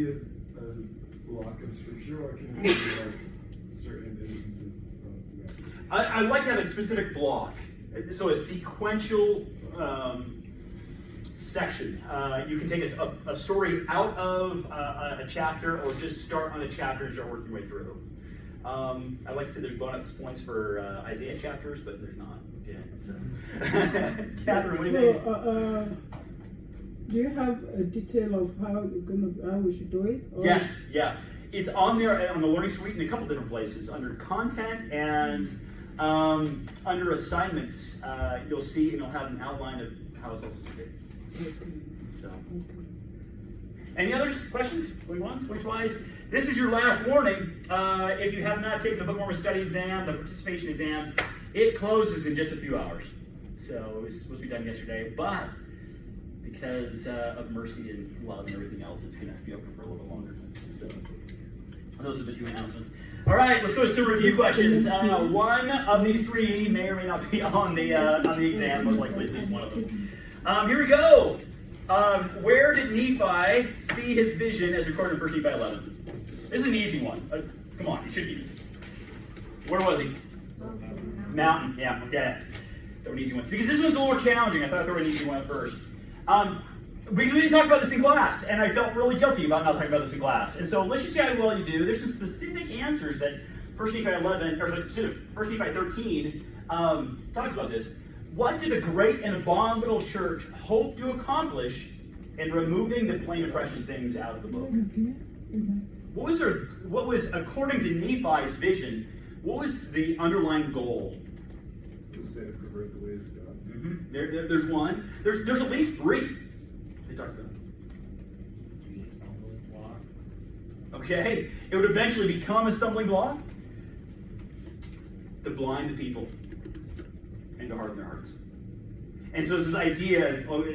is a block in scripture, or can it be like certain instances of that? I like to have a specific block, so a sequential section. You can take a story out of a chapter, or just start on a chapter and start working your way through. I like to say there's bonus points for Isaiah chapters, but there's not. Okay, so Catherine, what do you think? Do you have a detail of how we should do it? Or? Yes, yeah. It's on there on the Learning Suite in a couple different places. Under content and under assignments, you'll see, and it'll have an outline of how it's supposed to be. So, any others? Questions? Going once, going twice? This is your last warning. If you have not taken the Book of Mormon study exam, the participation exam, it closes in just a few hours. So it was supposed to be done yesterday, but because of mercy and love and everything else, it's going to be open for a little bit longer. So those are the two announcements. All right, let's go to some review questions. One of these three may or may not be on the exam, most likely at least one of them. Here we go. Where did Nephi see his vision as recorded in 1 Nephi 11? This is an easy one. Come on, it should be easy. Where was he? Mountain. Yeah, okay. Throw an easy one. Because this one's a little more challenging. I thought I'd throw an easy one first. Because we didn't talk about this in class, and I felt really guilty about not talking about this in class. And so let's just see how well you do. There's some specific answers that 1 Nephi 11, or 1 Nephi 13 talks about this. What did a great and abominable church hope to accomplish in removing the plain and precious things out of the book? What was, according to Nephi's vision, what was the underlying goal? It would say to pervert the ways of God. Mm-hmm. There's one. There's at least three. They talked about. Okay, it would eventually become a stumbling block to blind the people and to harden their hearts. And so it's this idea of,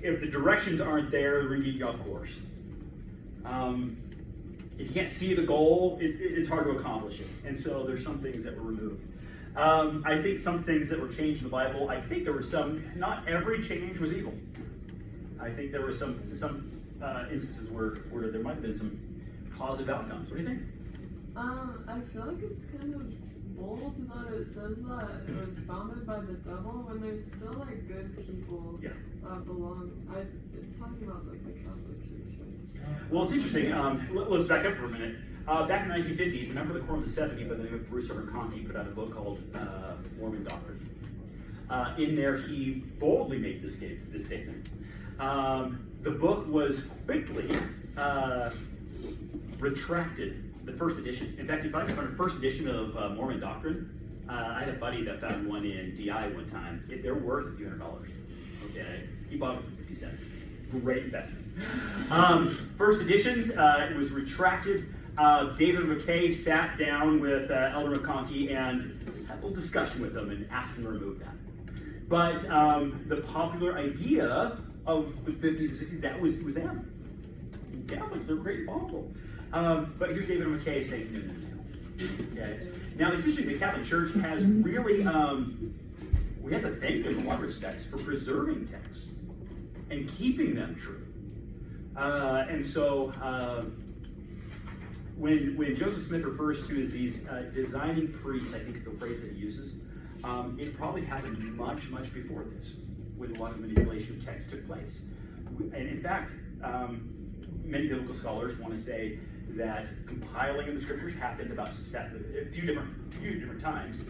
if the directions aren't there, we're going to get you off course. If you can't see the goal, it's hard to accomplish it. And so there's some things that were removed. I think some things that were changed in the Bible, I think there were some, not every change was evil. I think there were some instances where there might have been some positive outcomes. What do you think? I feel like it's kind of bold that it says that it was founded by the devil when there's still like good people that belong. It's talking about like the Catholic Church. Right? Well, it's interesting. Let's back up for a minute. Back in the 1950s, a member of the Quorum of the 70 by the name of Bruce Conti put out a book called Mormon Doctrine. In there, he boldly made this statement. The book was quickly retracted, the first edition. In fact, if I found a first edition of Mormon Doctrine, I had a buddy that found one in DI one time. They're worth a few $100. Okay, he bought it for 50 cents. Great investment. First editions, it was retracted. David McKay sat down with Elder McConkie and had a little discussion with them and asked him to remove that. But the popular idea of the 50s and 60s, it was them. Catholics, they're great and powerful. But here's David McKay saying, no. Okay. Now, essentially, the Catholic Church has really, we have to thank them in a lot of respects for preserving texts and keeping them true. And so, when Joseph Smith refers to as these designing priests, I think is the phrase that he uses, it probably happened much, much before this, when a lot of manipulation of text took place. And in fact, many biblical scholars want to say that compiling of the scriptures happened about a few different times,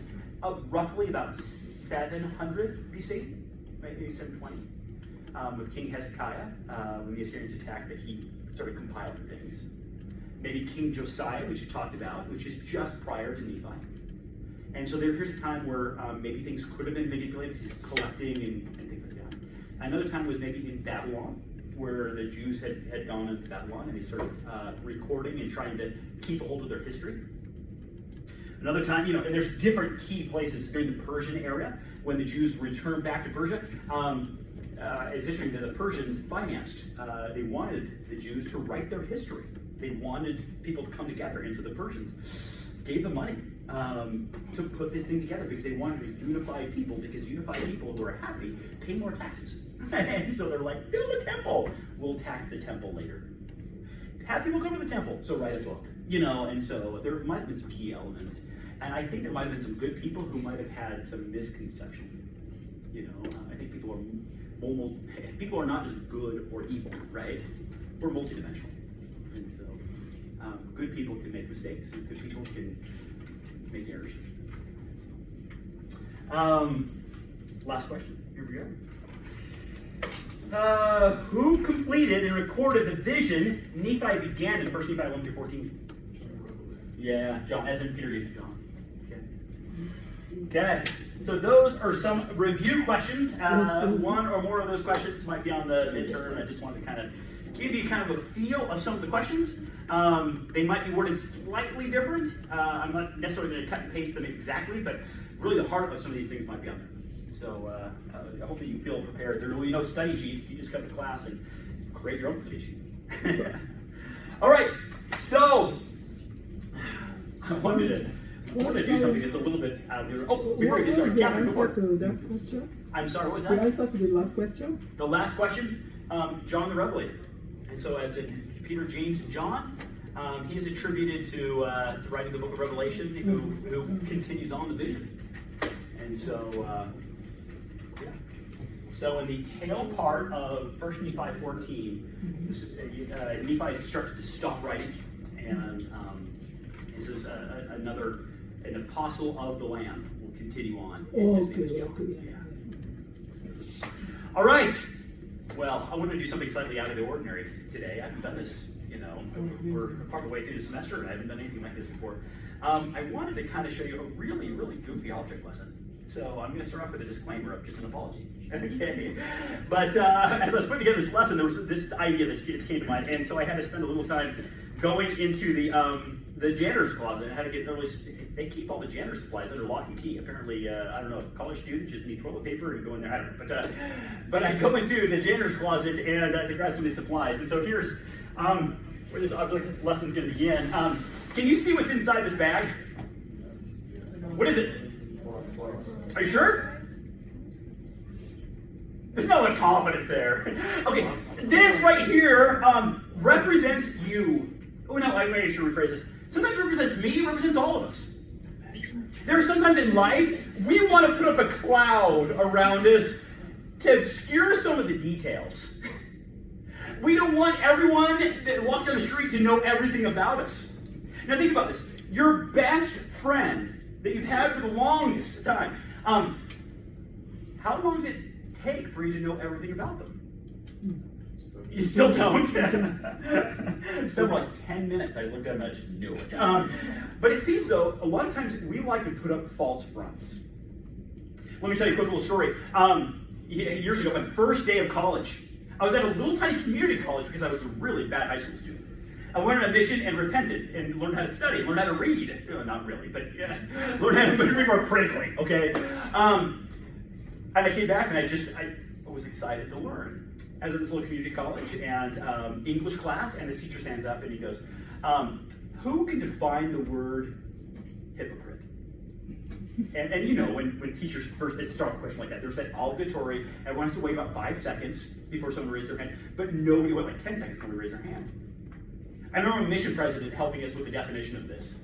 roughly about 700 BC, maybe 720, with King Hezekiah, when the Assyrians attacked, that he started compiling things. Maybe King Josiah, which you talked about, which is just prior to Nephi. And so here's a time where maybe things could have been manipulated, because he's collecting and things like that. Another time was maybe in Babylon, where the Jews had gone into Babylon and they started recording and trying to keep a hold of their history. Another time, and there's different key places during the Persian era when the Jews returned back to Persia. It's interesting that the Persians financed. They wanted the Jews to write their history. They wanted people to come together, and so the Persians gave them money to put this thing together, because they wanted a unified people, because unified people who are happy pay more taxes. And so they're like, build a temple. We'll tax the temple later. have people come to the temple, so write a book. You know, and so there might have been some key elements. And I think there might have been some good people who might have had some misconceptions. You know, I think people are not just good or evil, right? We're multidimensional. And so good people can make mistakes, and good people can make errors. Last question. Here we go. Who completed and recorded the vision Nephi began in 1 Nephi 1 through 14? Yeah, John, as in Peter James John. Okay. So those are some review questions. One or more of those questions might be on the midterm. I just wanted to kind of give you kind of a feel of some of the questions. They might be worded slightly different. I'm not necessarily going to cut and paste them exactly, but really the heart of some of these things might be on there. So I hope that you feel prepared. There are really no study sheets. You just come to class and create your own study sheet. All right. So I wanted to do something that's a little bit out of your. Oh, before we get started, Catherine, before. To that question? I'm sorry, what was The that? answer to the last question? The last question, John the Revelator. And so, as in Peter, James, and John, he is attributed to writing the book of Revelation, who continues on the vision. And so, yeah. So, in the tail part of 1 Nephi 14, Nephi is started to stop writing, and this is an apostle of the Lamb will continue on. Okay. All right. Well, I wanted to do something slightly out of the ordinary today. I haven't done this, you know. We're part of the way through the semester, and I haven't done anything like this before. I wanted to kind of show you a really, really goofy object lesson. So I'm going to start off with a disclaimer of just an apology. Okay. But as I was putting together this lesson, there was this idea that came to mind, and so I had to spend a little time going into the janitor's closet. I had to get they keep all the janitor supplies under lock and key. Apparently, I don't know if college students just need toilet paper and go in there. I don't know. But I go into the janitor's closet and to grab some of these supplies. And so here's where this object lesson's going to begin. Can you see what's inside this bag? What is it? Are you sure? There's no confidence there. Okay, this right here represents you. Oh no, I should rephrase this. Sometimes it represents me, it represents all of us. There are sometimes in life, we want to put up a cloud around us to obscure some of the details. We don't want everyone that walks down the street to know everything about us. Now think about this. Your best friend that you've had for the longest time, how long did it take for you to know everything about them? You still don't? So like 10 minutes, I looked at him and I just knew it. But it seems though, a lot of times we like to put up false fronts. Let me tell you a quick little story. Years ago, my first day of college, I was at a little tiny community college because I was a really bad high school student. I went on a mission and repented and learned how to study, learned how to read. Not really, but yeah, learned how to read more critically, okay? And I came back and I was excited to learn. I was at this little community college and English class, and this teacher stands up and he goes, who can define the word hypocrite? And you know, when teachers first start a question like that, there's that obligatory, everyone has to wait about 5 seconds before someone raises their hand, but nobody went like 10 seconds when we raised their hand. I remember a mission president helping us with the definition of this.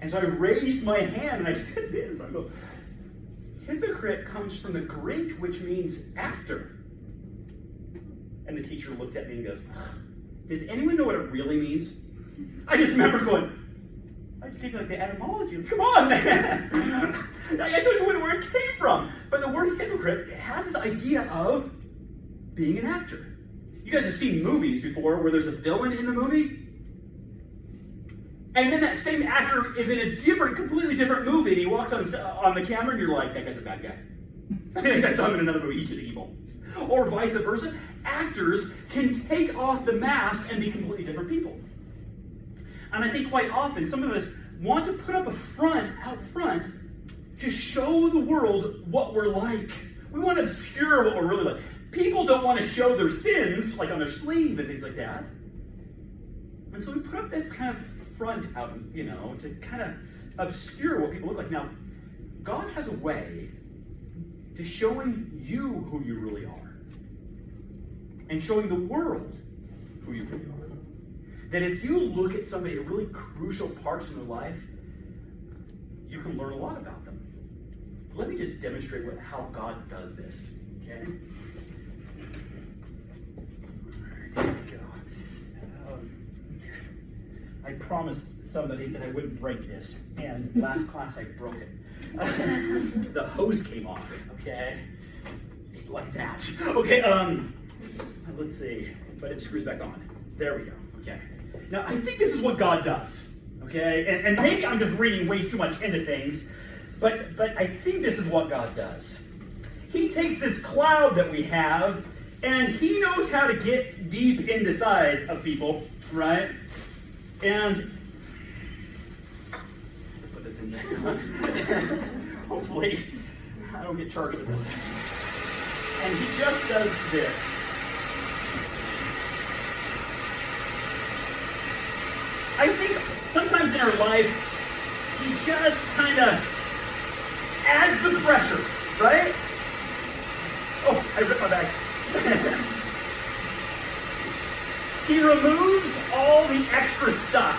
And so I raised my hand and I said this, I go, hypocrite comes from the Greek, which means actor. And the teacher looked at me and goes, does anyone know what it really means? I just remember going, I could take like the etymology. Come on, man. I told you where it came from. But the word hypocrite has this idea of being an actor. You guys have seen movies before where there's a villain in the movie. And then that same actor is in a completely different movie, and he walks on the camera, and you're like, that guy's a bad guy. I saw him in another movie, he's just evil. Or vice versa. Actors can take off the mask and be completely different people. And I think quite often, some of us want to put up a front out front to show the world what we're like. We want to obscure what we're really like. People don't want to show their sins, like on their sleeve and things like that. And so we put up this kind of front out, you know, to kind of obscure what people look like. Now, God has a way to showing you who you really are and showing the world who you really are. that if you look at somebody at really crucial parts in their life, you can learn a lot about them. Let me just demonstrate how God does this, okay? There we go. I promised somebody that I wouldn't break this, and last class I broke it. The hose came off, okay? Like that. Okay, let's see, but it screws back on. There we go, okay. Now, I think this is what God does, okay? And maybe I'm just reading way too much into things, but I think this is what God does. He takes this cloud that we have, and he knows how to get deep inside of people, right? And put this in there. Hopefully, I don't get charged for this. And he just does this. I think sometimes in our life, he just kind of adds the pressure, right? Oh, I ripped my bag. He removes all the extra stuff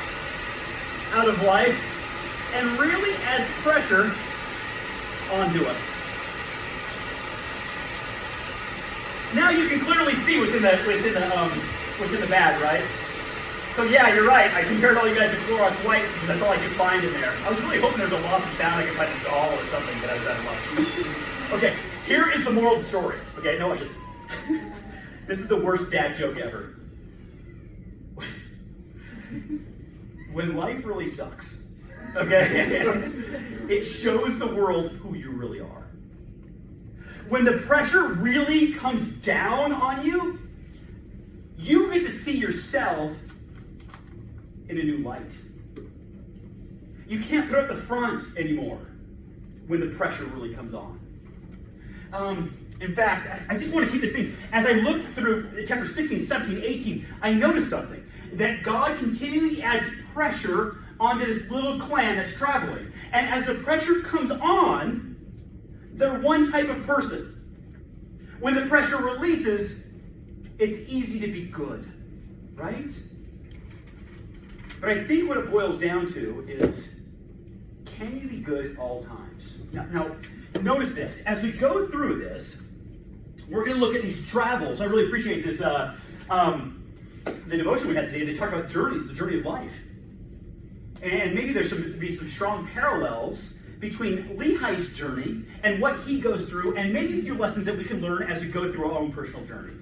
out of life and really adds pressure onto us. Now you can clearly see what's in the bag, right? So yeah, you're right. I compared all you guys to Clorox wipes because that's all I could find in there. I was really hoping there's a lost and found I could find a doll or something that I was out of luck. Okay, here is the moral of the story. Okay, no, watch this. This is the worst dad joke ever. When life really sucks, okay, it shows the world who you really are. When the pressure really comes down on you, you get to see yourself in a new light. You can't throw up the front anymore when the pressure really comes on. In fact, I just want to keep this thing. As I look through chapter 16, 17, 18, I noticed something. That God continually adds pressure onto this little clan that's traveling. And as the pressure comes on, they're one type of person. When the pressure releases, it's easy to be good, right? But I think what it boils down to is, can you be good at all times? Now notice this. As we go through this, we're going to look at these travels. I really appreciate this. The devotion we had today, they talk about journeys, the journey of life. And maybe there's be some strong parallels between Lehi's journey and what he goes through, and maybe a few lessons that we can learn as we go through our own personal journey.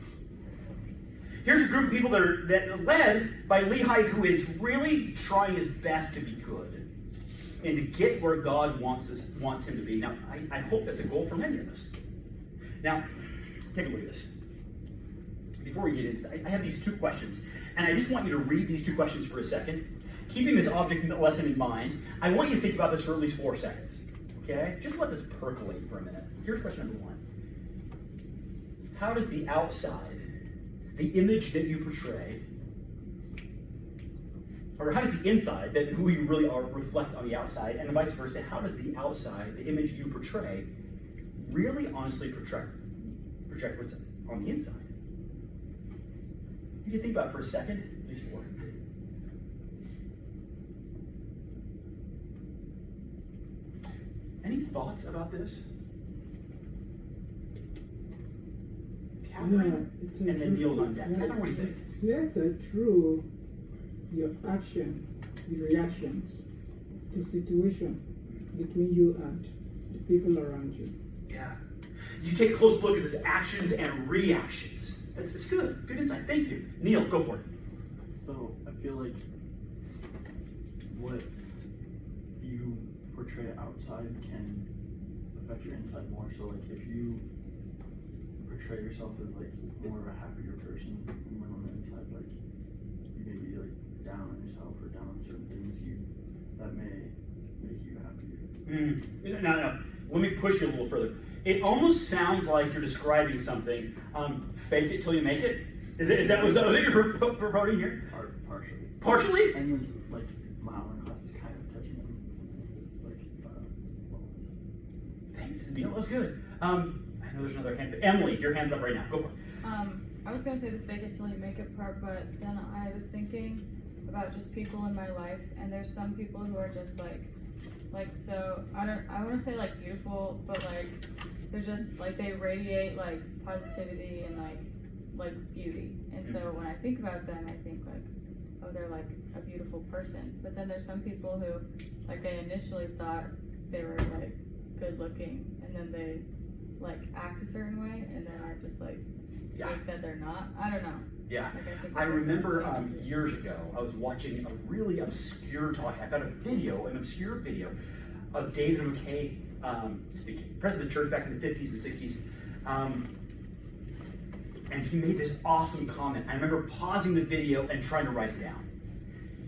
Here's a group of people that are led by Lehi, who is really trying his best to be good and to get where God wants him to be. Now, I hope that's a goal for many of us. Now, take a look at this. Before we get into that, I have these two questions, and I just want you to read these two questions for a second. Keeping this object lesson in mind, I want you to think about this for at least 4 seconds. Okay? Just let this percolate for a minute. Here's question number 1. How does the outside, the image that you portray, or how does the inside, that who you really are, reflect on the outside, and vice versa? How does the outside, the image you portray, really honestly project what's on the inside? You can think about it for a second, at least 4. Any thoughts about this? Catherine? Yeah, and then Neil's on deck. Catherine, what do you think? Filter through your action, your reactions to situation between you and the people around you. Yeah. You take a close look at his actions and reactions. It's good. Good insight. Thank you. Neil, go for it. So I feel like what you portray outside can affect your inside more. So like if you portray yourself as like more of a happier person, and when on the inside like you may be like down on yourself or down on certain things, that may make you happier. No. Let me push you a little further. It almost sounds like you're describing something. Fake it till you make it. Is that what you're promoting here? Partially. Partially? And with like my online class is kind of touching on something like Thanks, Neil. That was good. I know there's another hand. But Emily, your hand's up right now. Go for it. I was gonna say the fake it till you make it part, but then I was thinking about just people in my life, and there's some people who are just like so, I want to say like beautiful, but like they're just like, they radiate like positivity and like beauty. And so when I think about them, I think like, oh, they're like a beautiful person. But then there's some people who, like, I initially thought they were like good looking, and then they like act a certain way, and then are just like think that they're not. I don't know. Yeah, Like, I remember years ago, I was watching a really obscure talk. I found an obscure video of David McKay speaking, president of the church back in the 50s and 60s. And he made this awesome comment. I remember pausing the video and trying to write it down.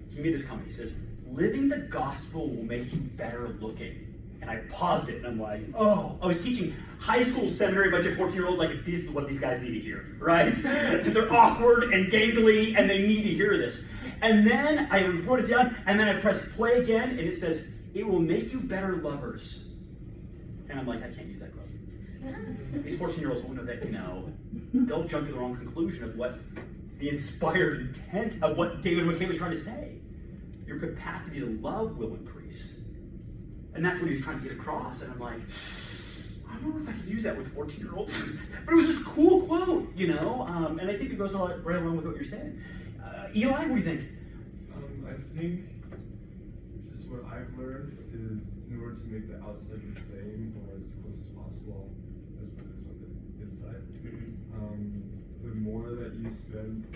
He made this comment. He says, "Living the gospel will make you better looking." And I paused it, and I'm like, oh, I was teaching high school seminary, bunch of 14-year-olds, like, this is what these guys need to hear, right? They're awkward and gangly, and they need to hear this. And then I wrote it down, and then I pressed play again, and it says, "It will make you better lovers." And I'm like, I can't use that quote. These 14-year-olds won't know that, they'll jump to the wrong conclusion of what the inspired intent of what David McKay was trying to say. Your capacity to love will increase. And that's what he was trying to get across. And I'm like, I don't know if I can use that with 14-year-olds. But it was this cool quote, and I think it goes right along with what you're saying. Eli, what do you think? I think just what I've learned is, in order to make the outside the same or as close as possible as what is on the inside, the more that you spend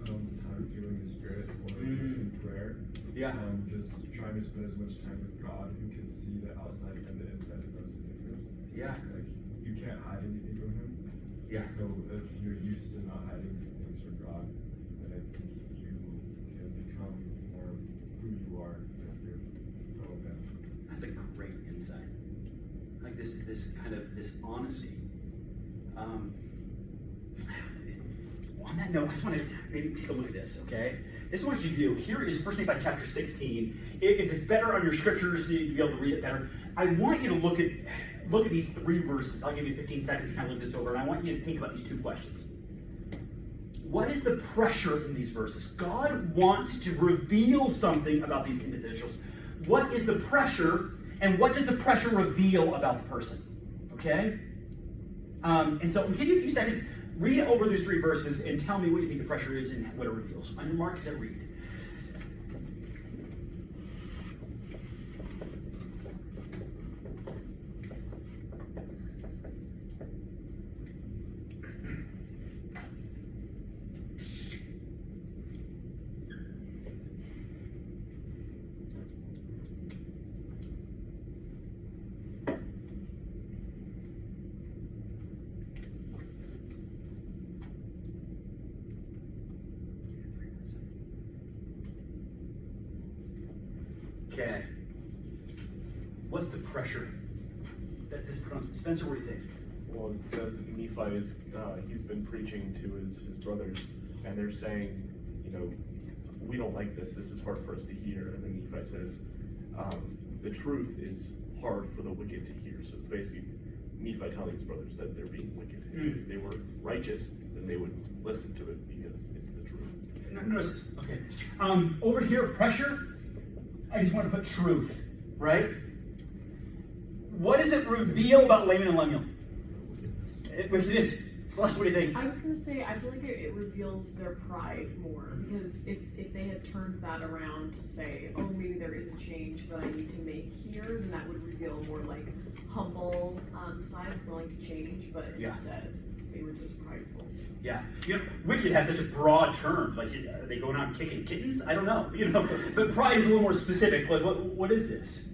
time feeling the Spirit or in prayer, just trying to spend as much time with God, who can see the outside and the inside, and knows the difference. Yeah. Like, you can't hide anything from Him. Yeah. So if you're used to not hiding things from God, then I think you can become more who you are if you're going down. That's a great insight. Like this kind of this honesty. On that note, I just want to maybe take a look at this, okay? This is what you do. Here is 1 Nephi chapter 16. If it's better on your scriptures, you'll be able to read it better. I want you to look at these 3 verses. I'll give you 15 seconds to kind of look this over, and I want you to think about these 2 questions. What is the pressure in these verses? God wants to reveal something about these individuals. What is the pressure, and what does the pressure reveal about the person? Okay? And so I'll give you a few seconds. Read over those 3 verses and tell me what you think the pressure is and what it reveals. On your mark, set, read. Okay. What's the pressure that this puts on? Spencer, what do you think? Well, it says that Nephi is, he's been preaching to his brothers, and they're saying, we don't like this. This is hard for us to hear. And then Nephi says, the truth is hard for the wicked to hear. So it's basically Nephi telling his brothers that they're being wicked. If they were righteous, then they would listen to it because it's the truth. Notice this. Okay. Over here, pressure. I just want to put truth, right? What does it reveal about Laman and Lemuel? Wickedness. Celeste, what do you think? I was going to say, I feel like it reveals their pride more, because if they had turned that around to say, oh, maybe there is a change that I need to make here, then that would reveal more like humble side, willing to change, but instead they were just prideful. Yeah, wicked has such a broad term. Like, are they going out and kicking kittens? I don't know. But pride is a little more specific. Like, what is this?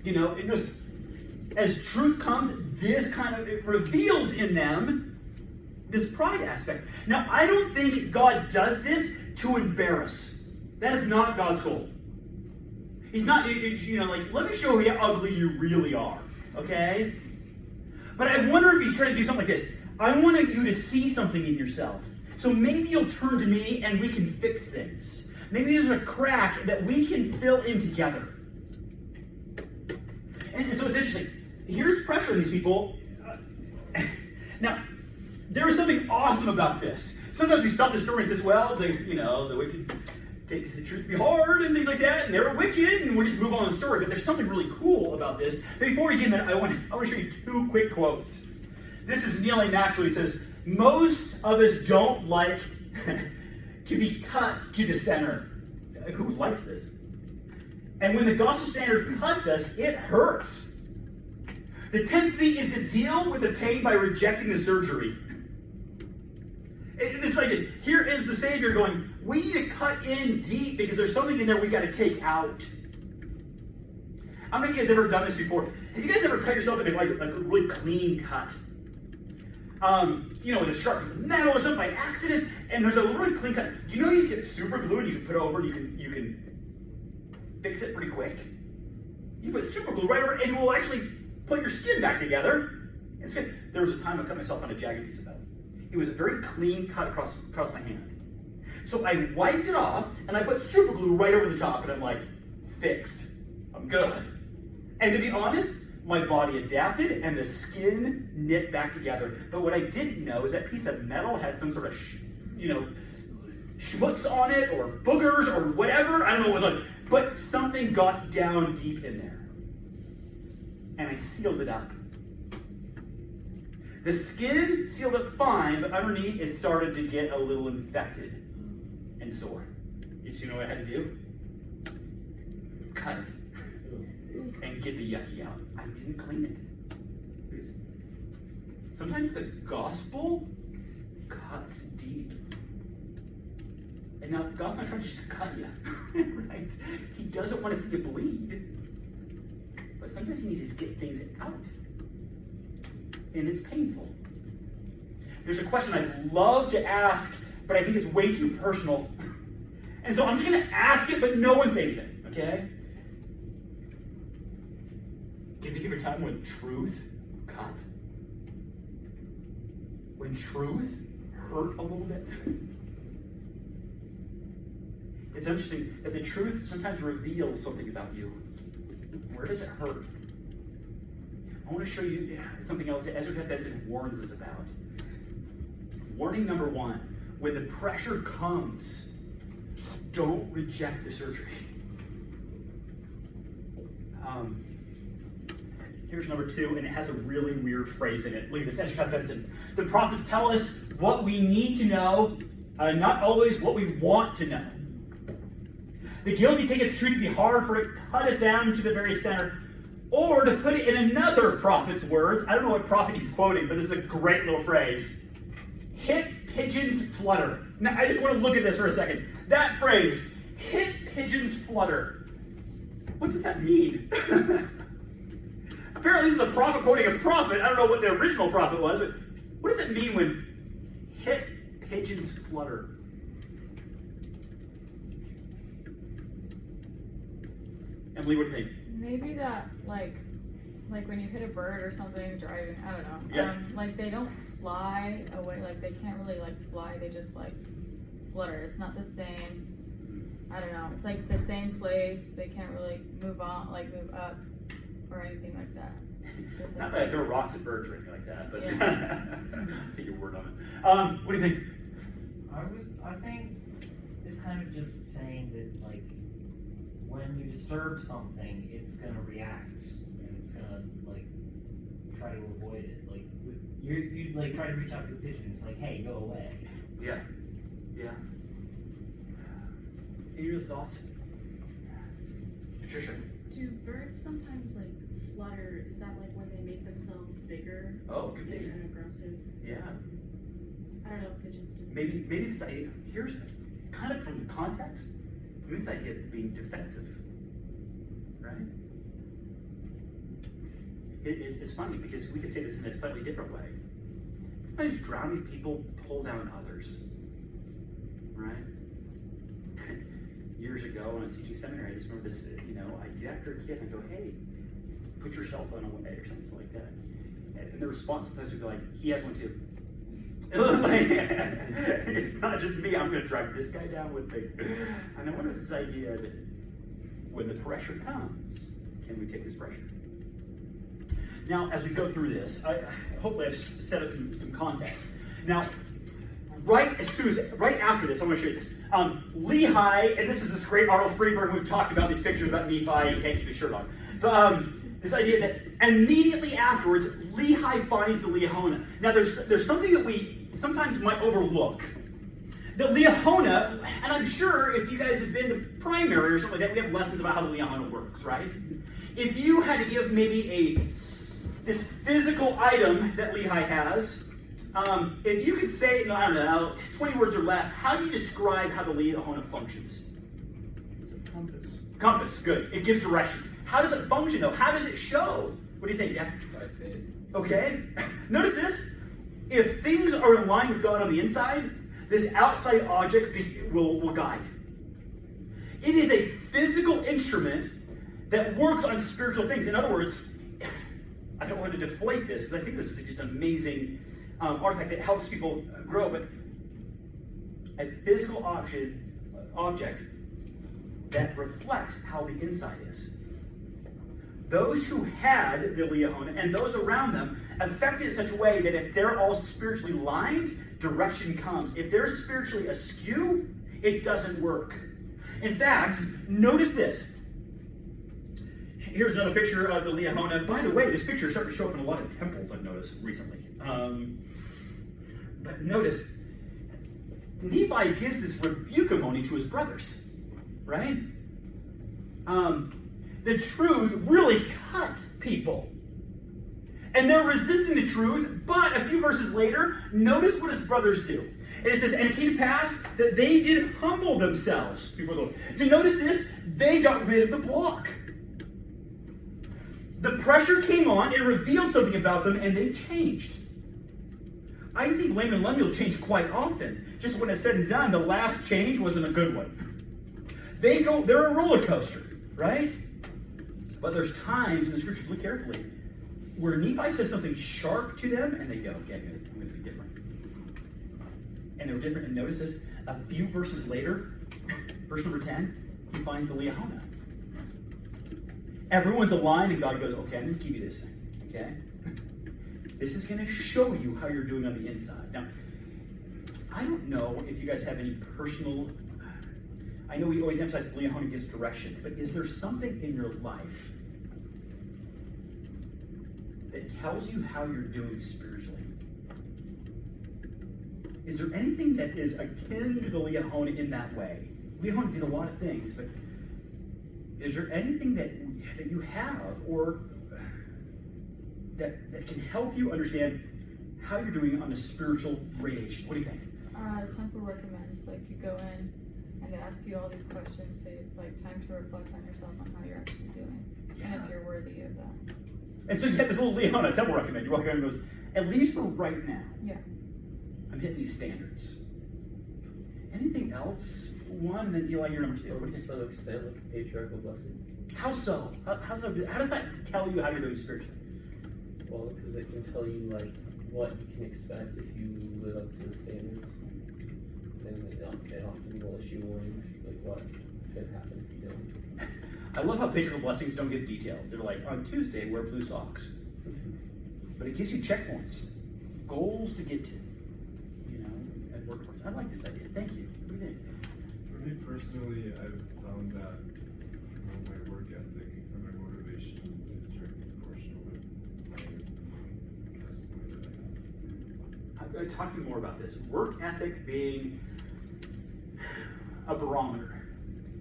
It just, as truth comes, this kind of it reveals in them this pride aspect. Now, I don't think God does this to embarrass. That is not God's goal. He's not, like, let me show you how ugly you really are. Okay? But I wonder if he's trying to do something like this. I want you to see something in yourself. So maybe you'll turn to me and we can fix things. Maybe there's a crack that we can fill in together. And so it's interesting. Here's pressure on these people. Now, there is something awesome about this. Sometimes we stop the story and says, well, the wicked take the truth to be hard and things like that, and they were wicked, and we'll just move on with the story. But there's something really cool about this. Before we get into that, I want to show you 2 quick quotes. This is Neil A. Maxwell. He says, most of us don't like to be cut to the center. Who likes this? And when the gospel standard cuts us, it hurts. The tendency is to deal with the pain by rejecting the surgery. It's like, here is the Savior going, we need to cut in deep because there's something in there we got to take out. How many of you guys ever done this before? Have you guys ever cut yourself in like a really clean cut? With a sharp piece of metal or something by accident, and there's a really clean cut. Do you know you can super glue and you can put it over and you can fix it pretty quick? You put super glue right over it and it will actually put your skin back together. It's good. There was a time I cut myself on a jagged piece of metal. It was a very clean cut across my hand. So I wiped it off and I put super glue right over the top and I'm like, fixed. I'm good. And to be honest, my body adapted and the skin knit back together. But what I didn't know is that piece of metal had some sort of, schmutz on it or boogers or whatever. I don't know what it was on. But something got down deep in there. And I sealed it up. The skin sealed up fine, but underneath it started to get a little infected and sore. You know what I had to do? Cut it. And get the yucky out. I didn't clean it. Because sometimes the gospel cuts deep. And now God's not trying to just cut you, right? He doesn't want to see you bleed. But sometimes you need to get things out. And it's painful. There's a question I'd love to ask, but I think it's way too personal. And so I'm just going to ask it, but no one say anything, okay? Can you think of a time when truth cut? When truth hurt a little bit? It's interesting that the truth sometimes reveals something about you. Where does it hurt? I want to show you something else that Ezra Benson warns us about. Warning number 1, when the pressure comes, don't reject the surgery. Here's number 2, and it has a really weird phrase in it. Look at this, Ezra Benson. The prophets tell us what we need to know, not always what we want to know. The guilty take it the truth to be hard, for it cutteth them to the very center. Or to put it in another prophet's words, I don't know what prophet he's quoting, but this is a great little phrase. Hit pigeons flutter. Now, I just want to look at this for a second. That phrase, hit pigeons flutter. What does that mean? Apparently this is a prophet quoting a prophet. I don't know what the original prophet was, but what does it mean when hit pigeons flutter? Emily, what do you think? Maybe that, like when you hit a bird or something driving, I don't know. Yeah. Like they don't fly away, like they can't really fly, they just flutter. It's not the same, I don't know. It's like the same place, they can't really move on, move up or anything like that. It's just Not that I throw rocks at birds or anything like that, but take your word on it. What do you think? I think it's kind of just saying that when you disturb something, it's gonna react and it's gonna try to avoid it. You try to reach out to a pigeon. It's like, hey, go away. Yeah. Any other thoughts? Patricia. Do birds sometimes flutter? Is that when they make themselves bigger? Oh, good thing. And aggressive? Yeah. I don't know if pigeons do. Maybe this idea, here's kind of from the context, maybe this idea of being defensive, right? It's funny because we could say this in a slightly different way. Sometimes drowning people pull down others, right? Years ago when I was teaching seminary, I just remember this, I'd get after a kid and I'd go, hey, put your cell phone away or something like that. And the response sometimes would be like, he has one too. It's not just me, I'm going to drive this guy down with me. And I wonder if this idea that when the pressure comes, can we take this pressure? Now, as we go through this, hopefully I've set up some context. Now, right after this, I want to show you this. Lehi, and this is this great Arnold Friedberg. We've talked about these pictures about Nephi. He can't keep his shirt on. But this idea that immediately afterwards, Lehi finds the Liahona. Now, there's something that we sometimes might overlook. The Liahona, and I'm sure if you guys have been to primary or something like that, we have lessons about how the Liahona works, right? If you had to give maybe this physical item that Lehi has, if you could say, I don't know, 20 words or less, how do you describe how the Liahona functions? It's a compass. Compass, good. It gives directions. How does it function though? How does it show? What do you think, Jack? By faith. Okay. Notice this. If things are in line with God on the inside, this outside object will guide. It is a physical instrument that works on spiritual things. In other words, I don't want to deflate this because I think this is just an amazing artifact that helps people grow, but a physical object that reflects how the inside is. Those who had the Liahona and those around them affected in such a way that if they're all spiritually lined, direction comes. If they're spiritually askew, it doesn't work. In fact, notice this. Here's another picture of the Liahona. By the way, this picture is starting to show up in a lot of temples, I've noticed recently. But notice, Nephi gives this rebuke-a-mony to his brothers, right? The truth really cuts people. And they're resisting the truth, but a few verses later, notice what his brothers do. And it says, and it came to pass that they did humble themselves before the Lord. So notice this, they got rid of the block. The pressure came on, it revealed something about them, and they changed. I think Laman and Lemuel changed quite often. Just when it's said and done, the last change wasn't a good one. They're a roller coaster, right? But there's times in the scriptures, look carefully, where Nephi says something sharp to them, and they go, okay, I'm going to be different. And they were different, and notice this, a few verses later, verse number 10, he finds the Liahona. Everyone's aligned, and God goes, okay, I'm going to give you this thing, okay? This is going to show you how you're doing on the inside. Now, I don't know if you guys have any personal, I know we always emphasize the Liahona gives direction, but is there something in your life that tells you how you're doing spiritually? Is there anything that is akin to the Liahona in that way? Liahona did a lot of things, but is there anything that you have or that can help you understand how you're doing on a spiritual gradation? What do you think? Temple recommends, like, you go in and they ask you all these questions, say it's like time to reflect on yourself on how you're actually doing, and if you're worthy of that. And so you get this little Liahona, Temple recommend. You walk around and goes, at least for right now, Yeah. I'm hitting these standards. Anything else? One, and then Eli, you're number two. What do you To think? some extent, like a patriarchal blessing. How so? How does that tell you how you're doing spiritually? Well, because it can tell you like what you can expect if you live up to the standards. And they often will issue warnings, like what could happen if you don't. I love how patriarchal blessings don't give details. They're like, on Tuesday, wear blue socks. But it gives you checkpoints, goals to get to, and work towards. I like this idea. Thank you. What do you think? For me personally, I've found that my work ethic and my motivation is directly proportional with my testimony that I have. I'm talking more about this. Work ethic being a barometer.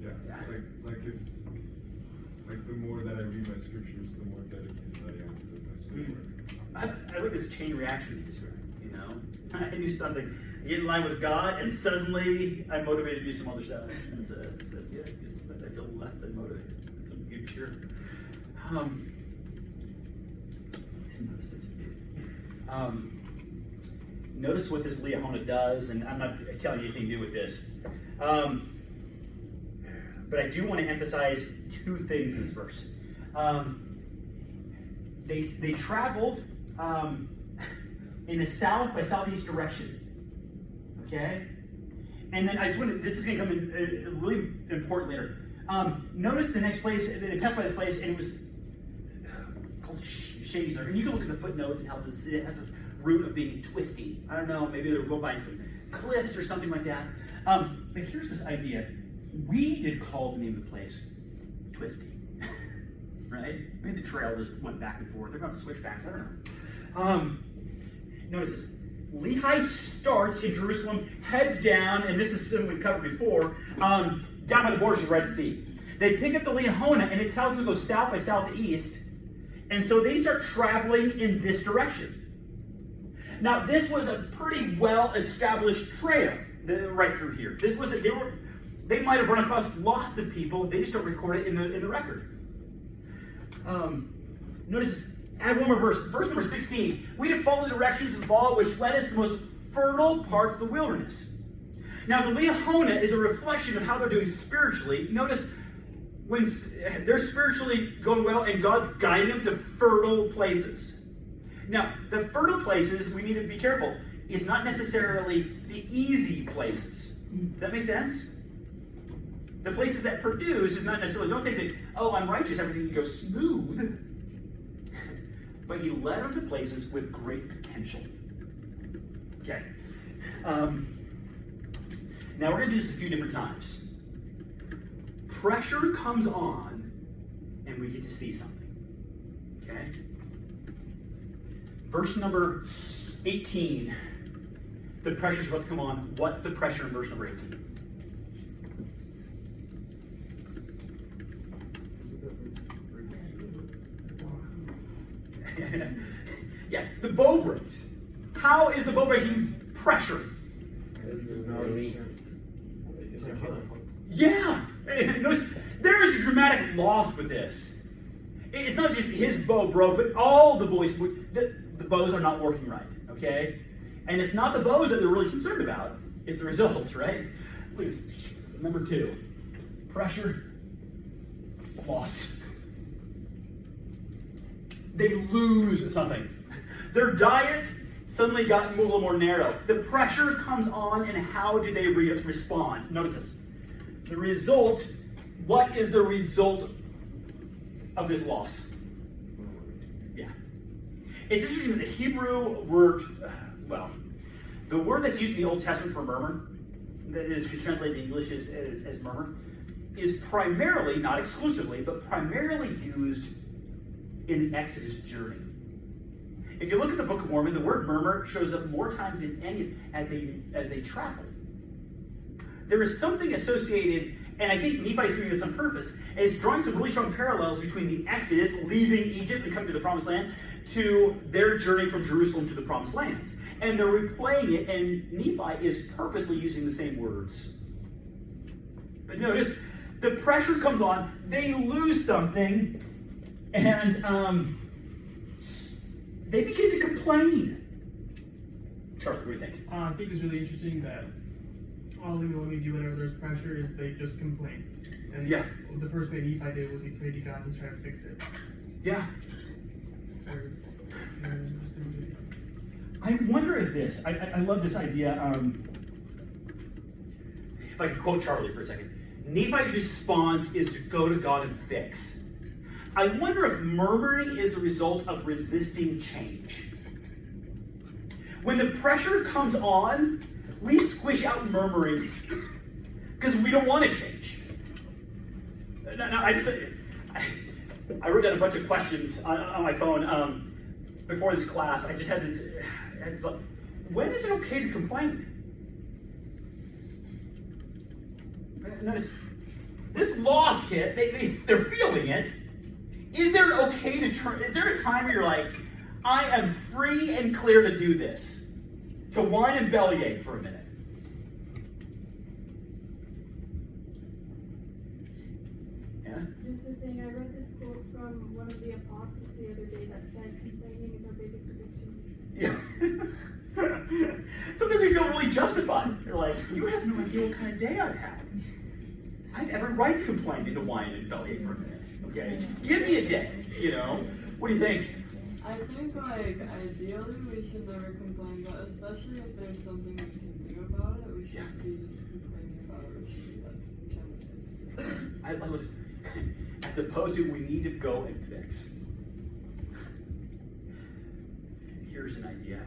Yeah, like the more that I read my scriptures, the more dedicated I am to my schoolwork. I like this chain reaction you described, I do something, I get in line with God, and suddenly I'm motivated to do some other stuff. And so that's good. I feel less than motivated. That's a good cure. Notice what this Liahona does, and I'm not telling you anything to do with this. But I do want to emphasize two things in this verse. They traveled in the south by southeast direction. Okay? And then I just want to, this is going to come in really important later. Notice the next place, they passed by this place, and it was called Shazer. And you can look at the footnotes and how it has this root of being twisty. I don't know, maybe they'll go by some cliffs or something like that. But here's this idea. We did call the name of the place Twisty, right? Maybe the trail just went back and forth. They're going switchbacks. I don't know. Notice this. Lehi starts in Jerusalem, heads down, and this is something we've covered before, down by the borders of the Red Sea. They pick up the Leahona, and it tells them to go south by southeast, and so they start traveling in this direction. Now, this was a pretty well-established trail right through here. This was they might have run across lots of people. They just don't record it in the record. Notice this. Add one more verse. Verse number 16. We to follow the directions of the law which led us to the most fertile parts of the wilderness. Now, the Leahona is a reflection of how they're doing spiritually. Notice when they're spiritually going well and God's guiding them to fertile places. Now, the fertile places, we need to be careful, is not necessarily the easy places. Does that make sense? The places that produce is not necessarily, don't think that, oh, I'm righteous, everything goes smooth. But he led them to places with great potential. Okay. Now we're going to do this a few different times. Pressure comes on, and we get to see something. Okay? Verse number 18. The pressure's about to come on. What's the pressure in verse number 18? Yeah, the bow breaks. How is the bow breaking pressure? Yeah! Notice, there is a dramatic loss with this. It's not just his bow broke, but all the boys, the bows are not working right, okay? And it's not the bows that they're really concerned about, it's the results, right? Look at this. Number 2, pressure, loss. They lose something. Their diet suddenly got a little more narrow. The pressure comes on, and how do they respond? Notice this. The result, what is the result of this loss? Yeah. It's interesting that the Hebrew word, the word that's used in the Old Testament for murmur, that is translated in English as murmur, is primarily, not exclusively, but primarily used in the Exodus journey. If you look at the Book of Mormon, the word murmur shows up more times than any as they travel. There is something associated, and I think Nephi is doing this on purpose, is drawing some really strong parallels between the Exodus, leaving Egypt and coming to the Promised Land, to their journey from Jerusalem to the Promised Land. And they're replaying it, and Nephi is purposely using the same words. But notice, the pressure comes on, they lose something, and they begin to complain. Charlie, what do you think? I think it's really interesting that all they normally do whenever there's pressure is they just complain. And yeah, the first thing Nephi did was he prayed to God and tried to fix it. Yeah. I wonder if this, I love this idea. If I could quote Charlie for a second. Nephi's response is to go to God and fix. I wonder if murmuring is the result of resisting change. When the pressure comes on, we squish out murmurings because we don't want to change. Now, I wrote down a bunch of questions on my phone before this class. I just had this. When is it okay to complain? Notice this loss hit. They're feeling it. Is there okay to turn? Is there a time where you're like, I am free and clear to do this, to whine and bellyache for a minute? Yeah. Here's the thing. I read this quote from one of the apostles the other day that said, "Complaining is our biggest addiction." Yeah. Sometimes we feel really justified. You're like, you have no idea what kind of day I've had. I have every right to complain and to whine and bellyache for a minute. Okay, just give me a day, you know? What do you think? I think, ideally we should never complain, but especially if there's something we can do about it, we shouldn't be just complaining about it, we should be, trying to fix it. As opposed to, we need to go and fix. Here's an idea.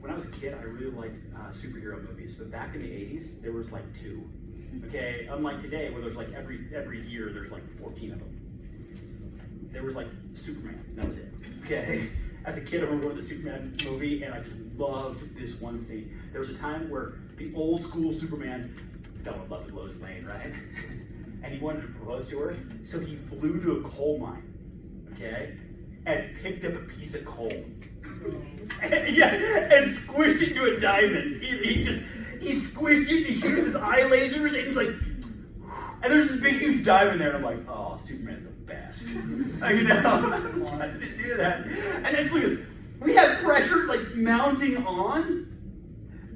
when I was a kid, I really liked superhero movies, but back in the 80s, there was like 2. Okay, unlike today, where there's like every year there's like 14 of them. There was like Superman, and that was it. Okay, as a kid, I remember going to the Superman movie, and I just loved this one scene. There was a time where the old school Superman fell in love with Lois Lane, right? And he wanted to propose to her, so he flew to a coal mine, okay, and picked up a piece of coal, and squished it into a diamond. He squished it, and he shoots his eye lasers, and he's like, and there's this big huge diamond there, and I'm like, oh, Superman's the best. I wanted to do that. And then look at this, we have pressure like mounting on.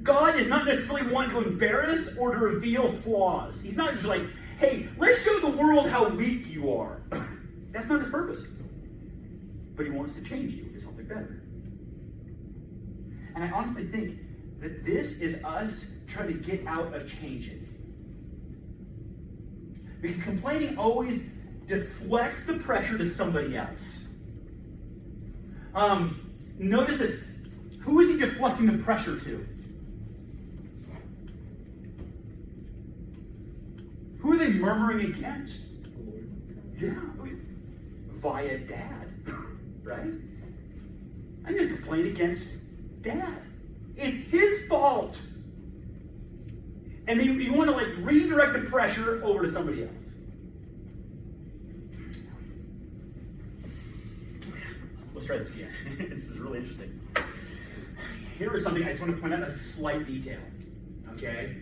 God is not necessarily one to embarrass or to reveal flaws. He's not just like, hey, let's show the world how weak you are. That's not his purpose. But he wants to change you into something better. And I honestly think that this is us trying to get out of changing. Because complaining always deflects the pressure to somebody else. Notice this. Who is he deflecting the pressure to? Who are they murmuring against? Yeah, via dad, right? I'm going to complain against dad. It's his fault. And you want to like redirect the pressure over to somebody else. Let's try this again. This is really interesting. Here is something I just want to point out, a slight detail. Okay?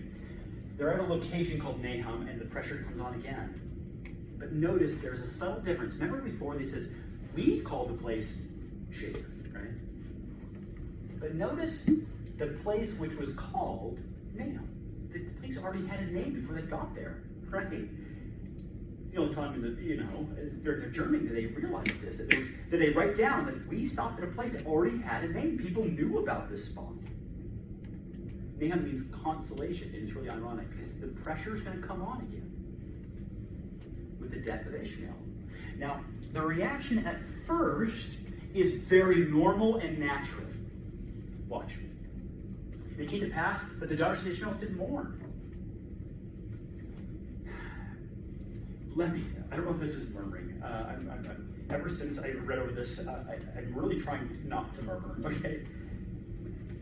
They're at a location called Nahum, and the pressure comes on again. But notice there's a subtle difference. Remember before they says, we call the place Shaker, right? But notice the place which was called Nahum. The place already had a name before they got there, right? It's the only time in the, as during their journey that they realized this, that they write down that we stopped at a place that already had a name. People knew about this spot. Nahum means consolation. It is really ironic because the pressure is going to come on again with the death of Ishmael. Now, the reaction at first is very normal and natural. Watch. It came to pass that the daughters of Ishmael did mourn. I don't know if this is murmuring. Ever since I read over this, I'm really trying not to murmur, okay?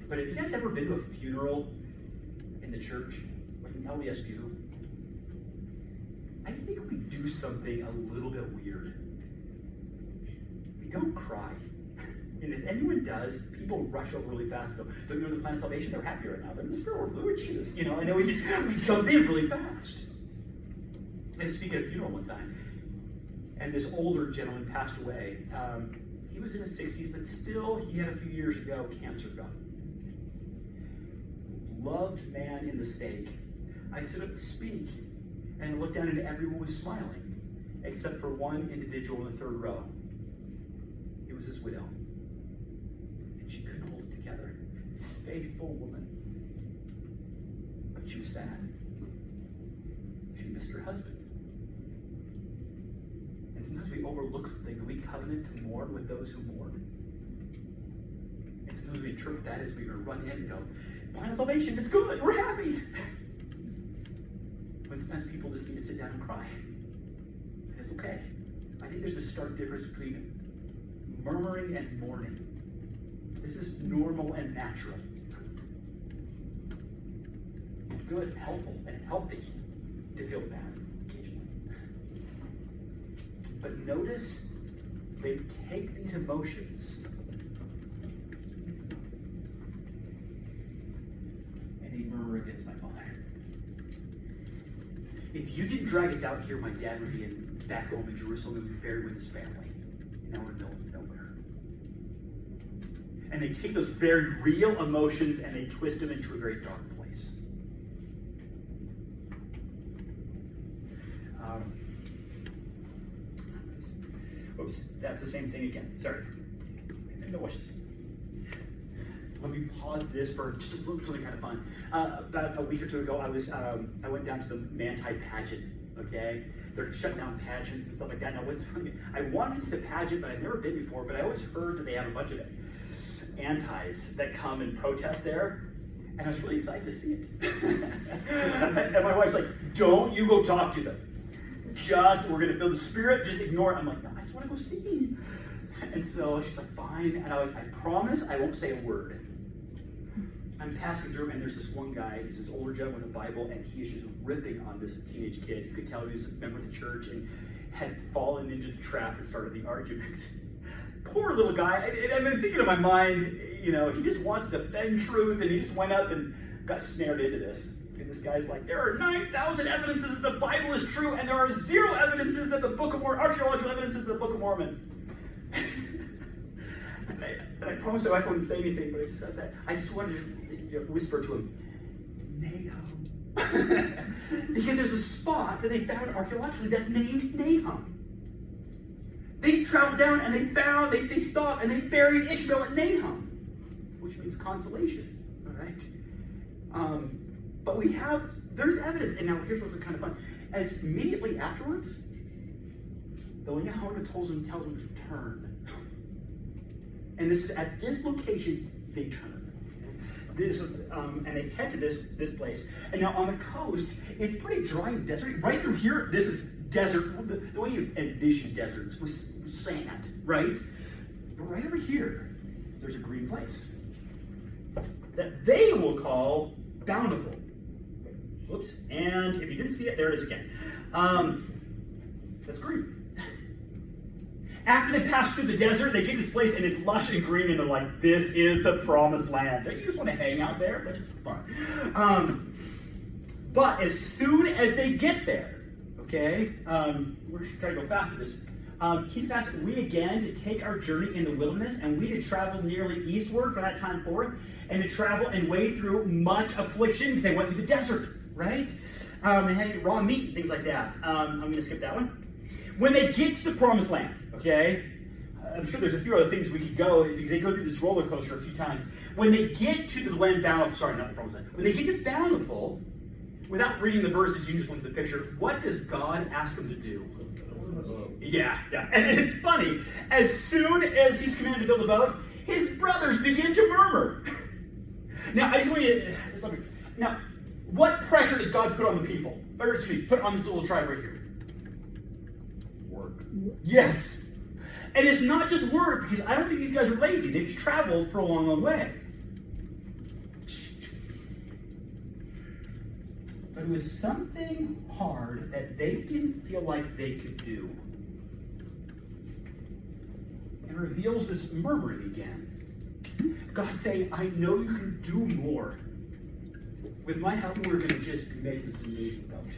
But have you guys ever been to a funeral in the church, like an LDS funeral? I think we do something a little bit weird. We don't cry. And if anyone does, people rush over really fast and go, don't you know the plan of salvation? They're happy right now. They're in the spirit world. They're with Jesus. And then we jump in really fast. I was speaking at a funeral one time, and this older gentleman passed away. He was in his 60s, but still, he had a few years ago cancer got him. Loved man in the stake. I stood up to speak and looked down, and everyone was smiling, except for one individual in the third row. It was his widow. And she couldn't hold it together. Faithful woman. But she was sad. She missed her husband. And sometimes we overlook something, and we covenant to mourn with those who mourn. And sometimes we interpret that as we're going to run in and go, plan of salvation, it's good, we're happy. When sometimes people just need to sit down and cry. And it's okay. I think there's a stark difference between murmuring and mourning. This is normal and natural. Good, helpful, and healthy to feel bad occasionally. But notice they take these emotions and they murmur against my father. If you didn't drag us out here, my dad would be back home in Jerusalem and be buried with his family. Now we're in the middle of nowhere. And they take those very real emotions and they twist them into a very dark place. Oops, that's the same thing again. Sorry. No, watch this. Let me pause this for just a little something kind of fun. About a week or two ago, I went down to the Manti pageant. Okay, they're shutting down pageants and stuff like that. Now, what's funny? I wanted to see the pageant, but I've never been before. But I always heard that they have a bunch of antis that come and protest there, and I was really excited to see it. And my wife's like, don't you go talk to them. We're going to feel the spirit, just ignore it. I'm like, no, I just want to go see. And so she's like, fine. And I promise I won't say a word. I'm passing through, and there's this one guy, he's this older gentleman with a Bible, and he is just ripping on this teenage kid. You could tell he was a member of the church and had fallen into the trap and started the argument. Poor little guy. I've been thinking in my mind, he just wants to defend truth, and he just went up and got snared into this. And this guy's like, there are 9,000 evidences that the Bible is true, and there are 0 evidences that the Book of Mormon, archaeological evidences that the Book of Mormon. And I promised my wife I wouldn't say anything, but I just said that. I just wanted to whisper to him, Nahum. Because there's a spot that they found archaeologically that's named Nahum. They traveled down and they stopped and they buried Ishmael at Nahum, which means consolation, all right? But there's evidence, and now here's what's kind of fun. As immediately afterwards, the Nahum tells them to turn. And this is at this location, they turn. This is, and they head to this place. And now on the coast, it's pretty dry and desert. Right through here, this is desert. The way you envision deserts was sand, right? But right over here, there's a green place that they will call Bountiful. Whoops, and if you didn't see it, there it is again. That's green. After they pass through the desert, they get to this place and it's lush and green, and they're like, this is the promised land. Don't you just want to hang out there? That's fun. But as soon as they get there, okay, we're trying to go fast with this. Keep fast, we again to take our journey in the wilderness, and we to travel nearly eastward from that time forth, and to travel and wade through much affliction, because they went through the desert, right? And had raw meat and things like that. I'm going to skip that one. When they get to the promised land, okay, I'm sure there's a few other things we could go, because they go through this roller coaster a few times. When they get to the land Bountiful, sorry, not the promised land. When they get to Bountiful, without reading the verses, you just look at the picture, what does God ask them to do? Yeah. And it's funny, as soon as he's commanded to build a boat, his brothers begin to murmur. Now, I just want you to, now, what pressure does God put on the people? Or, excuse me, put on this little tribe right here? Work. Yes. And it's not just work, because I don't think these guys are lazy. They've traveled for a long, long way. But it was something hard that they didn't feel like they could do. And reveals this murmuring again. God saying, I know you can do more. With my help, we're going to just make this amazing boat.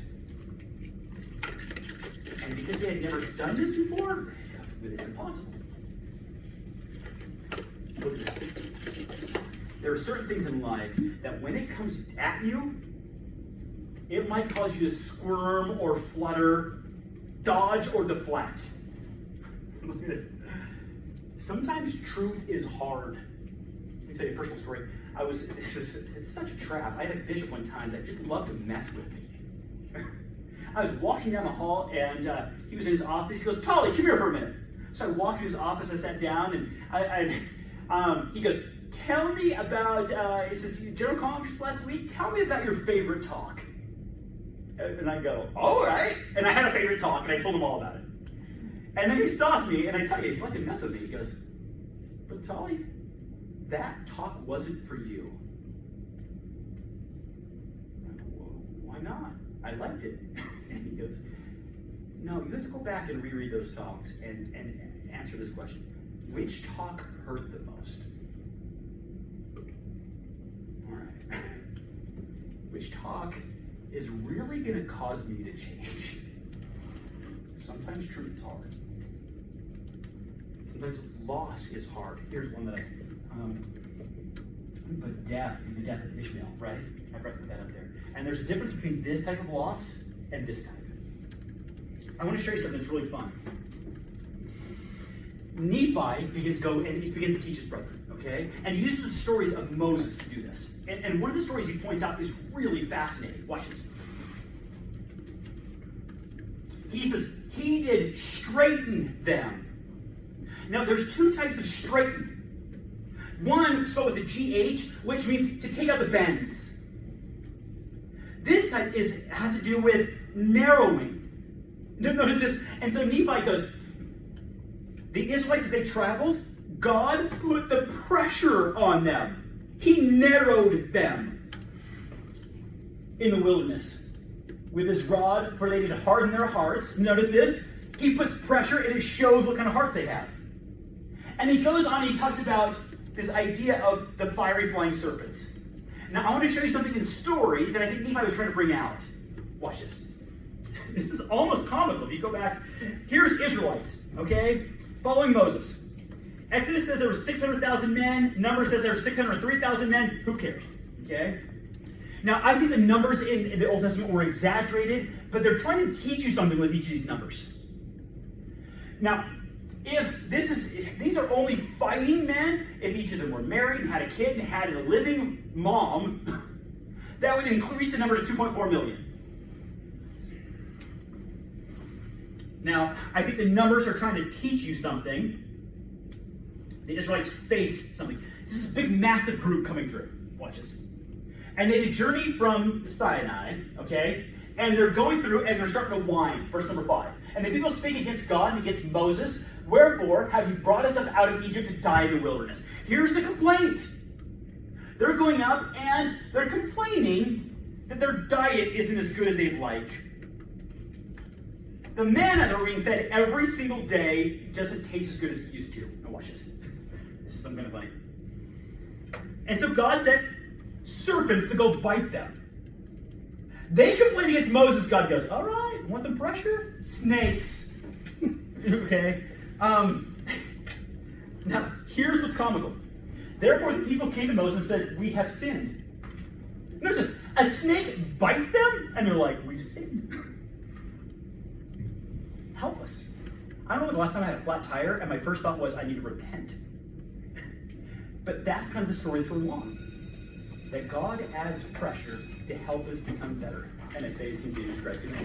And because they had never done this before, it's impossible. Look at this. There are certain things in life that when it comes at you, it might cause you to squirm or flutter, dodge or deflect. Look at this. Sometimes truth is hard. Let me tell you a personal story. It's such a trap. I had a bishop one time that just loved to mess with me. I was walking down the hall, and he was in his office. He goes, Tolly, come here for a minute. So I walked in his office, I sat down, and he goes, tell me about, it says, General Conference last week, tell me about your favorite talk. And I go, all right. And I had a favorite talk, and I told him all about it. And then he stops me, and I tell you, he fucking messed with me. He goes, but Tolly, that talk wasn't for you. I go, well, why not? I liked it. And he goes, no, you have to go back and reread those talks and answer this question. Which talk hurt the most? All right. Which talk is really going to cause me to change? Sometimes truth is hard. Sometimes loss is hard. Here's one that but death, the death of Ishmael, right? I've put that up there. And there's a difference between this type of loss and this type. I want to show you something that's really fun. Nephi begins to teach his brother, okay? And he uses the stories of Moses to do this. And one of the stories he points out is really fascinating. Watch this. He says, he did straighten them. Now, there's two types of straighten. One spelled with a GH, which means to take out the bends. This type has to do with narrowing. Notice this. And so Nephi goes, the Israelites, as they traveled, God put the pressure on them. He narrowed them in the wilderness with his rod, for they did harden their hearts. Notice this. He puts pressure and it shows what kind of hearts they have. And he goes on and he talks about this idea of the fiery flying serpents. Now I want to show you something in the story that I think Nephi was trying to bring out. Watch this. This is almost comical if you go back. Here's Israelites, okay, following Moses. Exodus says there were 600,000 men. Numbers says there were 603,000 men. Who cares? Okay? Now, I think the numbers in the Old Testament were exaggerated, but they're trying to teach you something with each of these numbers. Now, if these are only fighting men, if each of them were married and had a kid and had a living mom, that would increase the number to 2.4 million. Now, I think the numbers are trying to teach you something. The Israelites face something. This is a big, massive group coming through. Watch this. And they journey from Sinai, okay? And they're going through and they're starting to whine. Verse number 5. And the people speak against God and against Moses. Wherefore have you brought us up out of Egypt to die in the wilderness? Here's the complaint. They're going up and they're complaining that their diet isn't as good as they'd like. The manna that we're being fed every single day doesn't taste as good as it used to. Now watch this. This is something kind of funny. And so God sent serpents to go bite them. They complain against Moses. God goes, all right, want some pressure? Snakes. Okay. Now, here's what's comical. Therefore, the people came to Moses and said, we have sinned. Notice this. A snake bites them, and they're like, we've sinned. Help us. I don't know when the last time I had a flat tire, and my first thought was, I need to repent. But that's kind of the story that's going on. That God adds pressure to help us become better. And I say this in Jesus Christ's name.